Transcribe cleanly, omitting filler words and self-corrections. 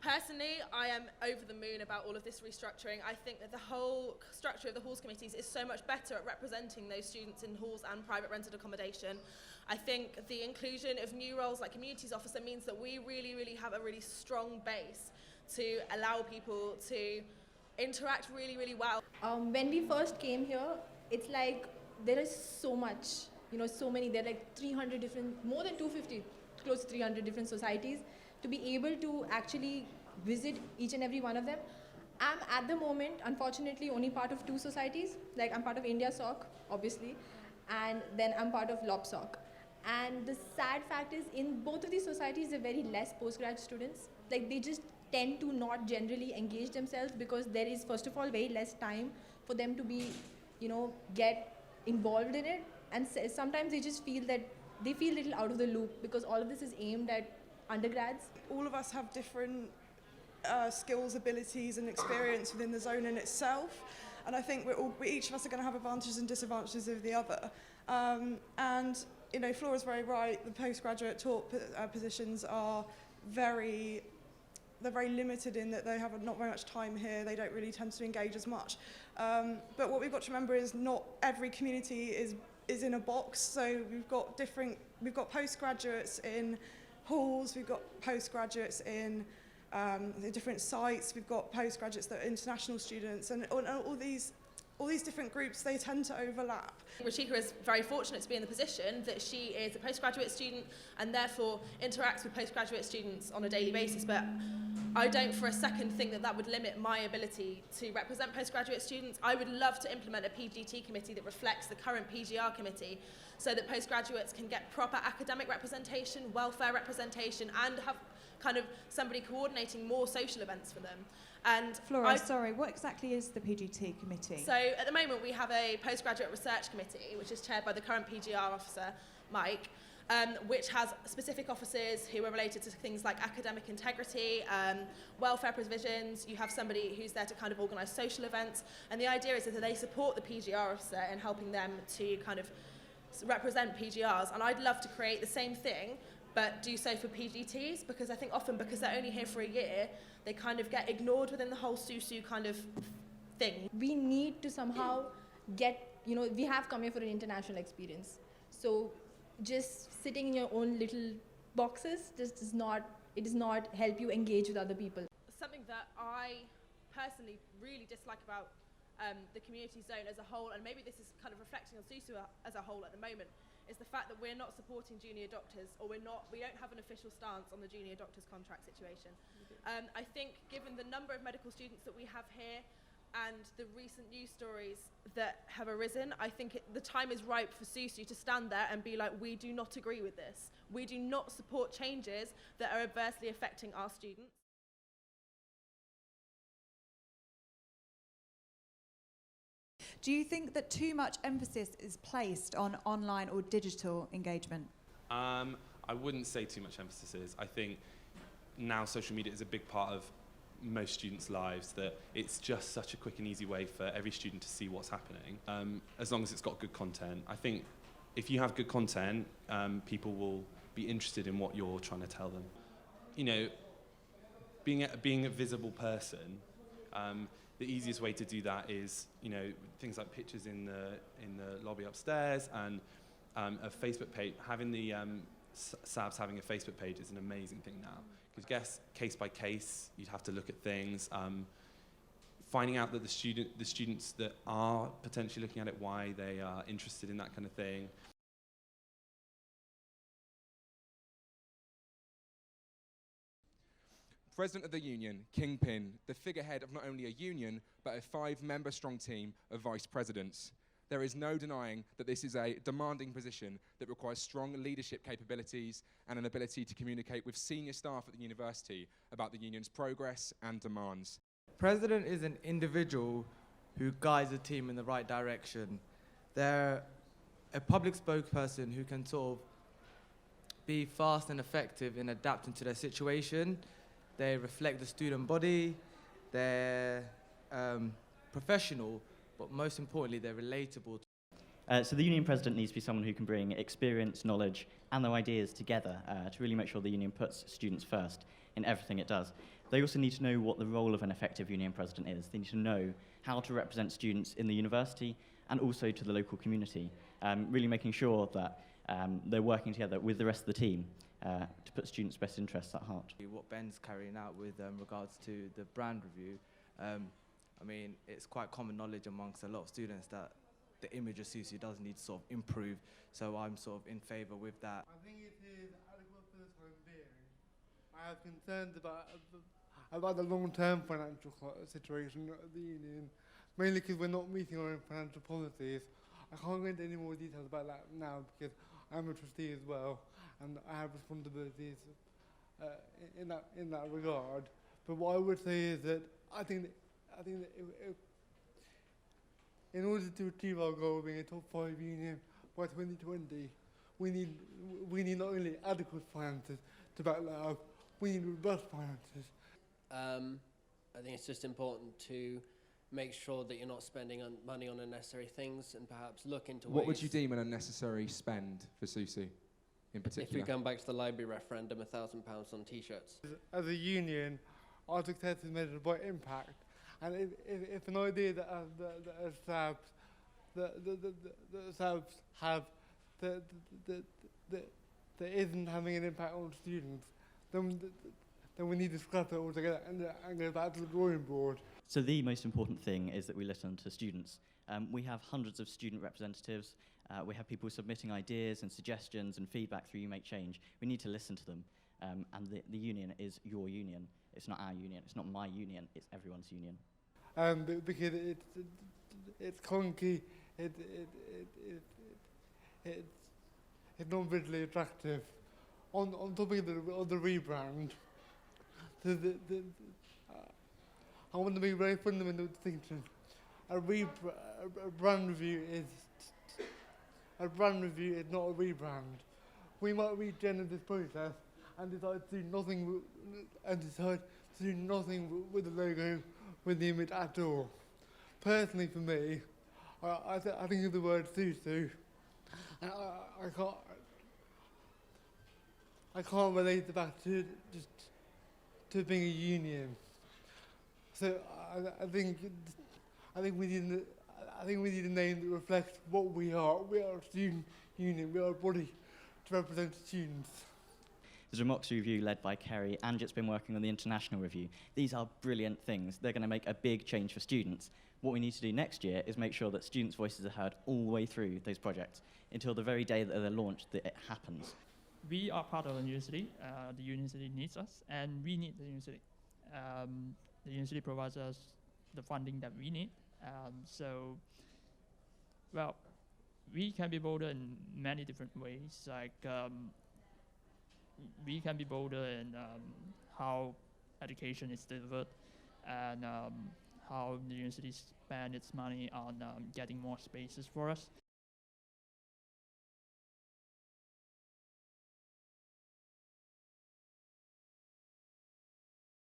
Personally, I am over the moon about all of this restructuring. I think that the whole structure of the halls committees is so much better at representing those students in halls and private rented accommodation. I think the inclusion of new roles like communities officer means that we really have a really strong base to allow people to interact really well. When we first came here, it's like there is so much, so many. There are like 300 different, more than 250, close to 300 different societies. To be able to actually visit each and every one of them. I'm at the moment, unfortunately, only part of 2 societies. Like I'm part of India SOC, obviously, and then I'm part of LOPSOC. And the sad fact is, in both of these societies, there are very less postgrad students. Like they just tend to not generally engage themselves because there is, first of all, very less time for them to be, get involved in it. And sometimes they just feel that they feel a little out of the loop because all of this is aimed at undergrads. All of us have different skills, abilities and experience within the zone in itself, and I think each of us are going to have advantages and disadvantages of the other. And Flora's very right, the postgraduate taught positions are very limited in that they have not very much time here, they don't really tend to engage as much. But what we've got to remember is not every community is in a box, so we've got postgraduates in halls, we've got postgraduates in the different sites, we've got postgraduates that are international students, and all these different groups, they tend to overlap. Rashika is very fortunate to be in the position that she is a postgraduate student and therefore interacts with postgraduate students on a daily basis, but I don't for a second think that would limit my ability to represent postgraduate students. I would love to implement a PGT committee that reflects the current PGR committee so that postgraduates can get proper academic representation, welfare representation, and have kind of somebody coordinating more social events for them. And Flora, sorry, what exactly is the PGT committee? So at the moment we have a postgraduate research committee which is chaired by the current PGR officer, Mike, which has specific officers who are related to things like academic integrity, welfare provisions. You have somebody who's there to kind of organise social events, and the idea is that they support the PGR officer in helping them to kind of represent PGRs, and I'd love to create the same thing but do so for PGTs, because I think often because they're only here for a year, they kind of get ignored within the whole SUSU kind of thing. We need to somehow get, we have come here for an international experience. So just sitting in your own little boxes just does not help you engage with other people. Something that I personally really dislike about the community zone as a whole, and maybe this is kind of reflecting on SUSU as a whole at the moment, is the fact that we're not supporting junior doctors, or we don't have an official stance on the junior doctors contract situation. I think given the number of medical students that we have here and the recent news stories that have arisen, I think the time is ripe for SUSU to stand there and be like, we do not agree with this. We do not support changes that are adversely affecting our students. Do you think that too much emphasis is placed on online or digital engagement? I wouldn't say too much emphasis is. I think now social media is a big part of most students' lives, that it's just such a quick and easy way for every student to see what's happening, as long as it's got good content. I think if you have good content, people will be interested in what you're trying to tell them. Being a visible person, the easiest way to do that is, things like pictures in the lobby upstairs, and a Facebook page. Having the SABS having a Facebook page is an amazing thing now, because I guess case by case you'd have to look at things. Finding out that the students that are potentially looking at it, why they are interested in that kind of thing. President of the Union, Kingpin, the figurehead of not only a union, but a 5-member strong team of vice presidents. There is no denying that this is a demanding position that requires strong leadership capabilities and an ability to communicate with senior staff at the university about the union's progress and demands. President is an individual who guides a team in the right direction. They're a public spokesperson who can sort of be fast and effective in adapting to their situation. They reflect the student body, they're professional, but most importantly, they're relatable. So the union president needs to be someone who can bring experience, knowledge, and their ideas together to really make sure the union puts students first in everything it does. They also need to know what the role of an effective union president is. They need to know how to represent students in the university and also to the local community, really making sure that they're working together with the rest of the team to put students' best interests at heart. What Ben's carrying out with regards to the brand review, I mean, it's quite common knowledge amongst a lot of students that the image of SUSU does need to sort of improve, so I'm sort of in favour with that. I think it is adequate for the time being. I have concerns about the long-term financial situation of the union, mainly because we're not meeting our own financial policies. I can't go into any more details about that now because I'm a trustee as well, and I have responsibilities in that regard. But what I would say is that I think that in order to achieve our goal of being a top 5 union by 2020, we need not only adequate finances to back that up, we need robust finances. I think it's just important to make sure that you're not spending money on unnecessary things, and perhaps look into What ways. would you deem an unnecessary spend for SUSU in particular? If we come back to the library referendum, £1,000 on T-shirts. As a union, our success is measured by impact. And if an idea that SABs have that isn't having an impact on students, then we need to scrap it altogether and go back to the drawing board. So the most important thing is that we listen to students. We have hundreds of student representatives. We have people submitting ideas and suggestions and feedback through You Make Change. We need to listen to them. And the union is your union. It's not our union. It's not my union. It's everyone's union. Because it's clunky. It's not visually attractive. On topic of the rebrand, I want to make a very fundamental distinction. A brand review is not a rebrand. We might reach the end of this process and decide to do nothing with the logo, with the image at all. Personally, for me, I think of the word SUSU, and I can't relate it back to being a union. So I think we need a name that reflects what we are. We are a student union. We are a body to represent students. There's a Democracy Review led by Kerry, and it's been working on the International Review. These are brilliant things. They're going to make a big change for students. What we need to do next year is make sure that students' voices are heard all the way through those projects until the very day that they're launched, that it happens. We are part of the university. The university needs us, and we need the university. The university provides us the funding that we need. Well, we can be bolder in many different ways. Like we can be bolder in how education is delivered, and how the university spend its money on getting more spaces for us.